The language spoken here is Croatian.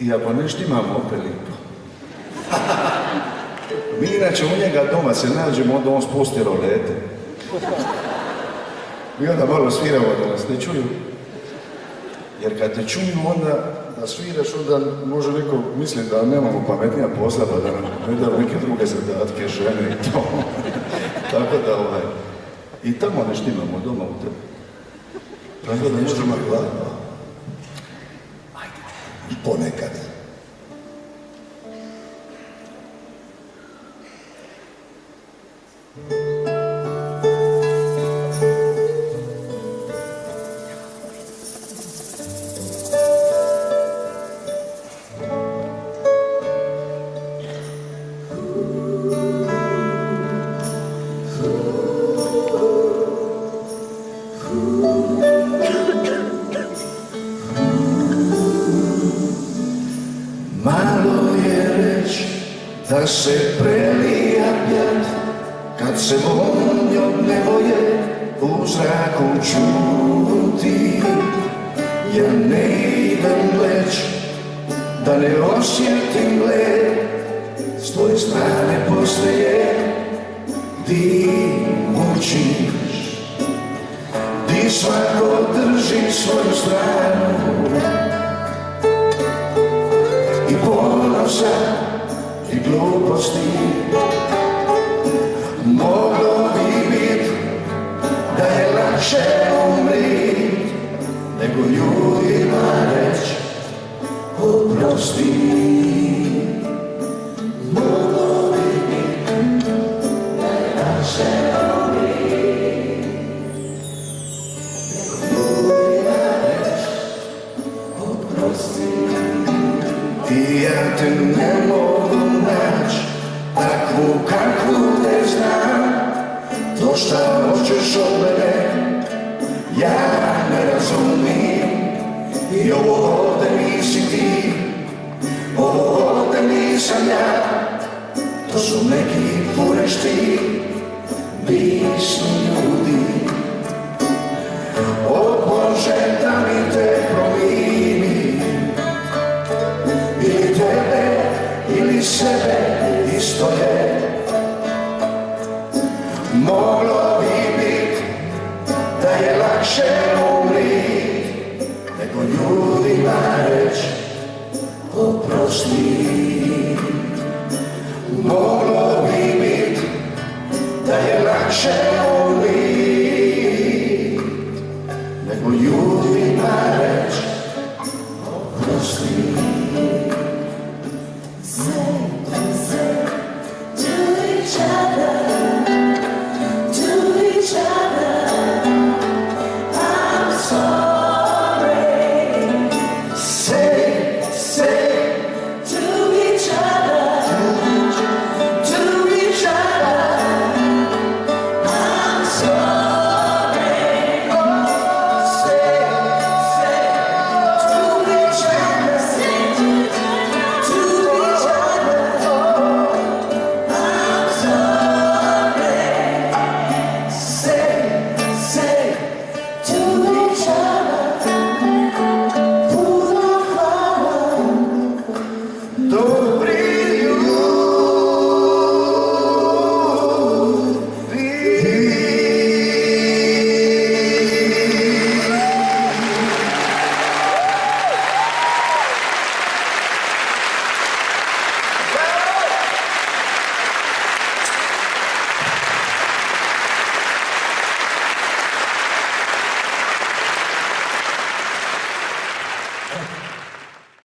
I ako nešto imamo opet lipo. Mi inače u njega doma se nađemo, onda on spusti rolete. I onda malo sviramo da nas ne čuju. Jer kad te čuju onda da sviraš, onda može neko misli da nemamo pametnija posla, pa da nam ne da neke druge zadatke, žene i to. Tako da i tamo nešto imamo doma u tebi. Tako da možemo gledati. Ajde. Ponekad. Malo je reć da se prelija pjat, kad se vonj od nevolje u zraku čuti. Ja ne idem leć, da ne osjetim led, s tvoje strane postaje di mučiš, di svako drži svoju stranu. I ponosa i gluposti moglo bi bit da je lakše umrit nego ljudima reć oprosti. Moglo bi bit da je lakše umrit nego ljudima reć oprosti. I ja te ne mogu nać, takvu kakvu te znam. To šta hoćeš od mene, ja ne razumim. I ovo ovde nisi ti, ovo ovde nisam ja. To su neki furešti, bisni ljudi. O Bože, da mi te promini, ili tebe, ili sebe, isto je. Moglo bi bit da je lakše umrit nego ljudima reć oprosti. Moglo bi bit da je lakše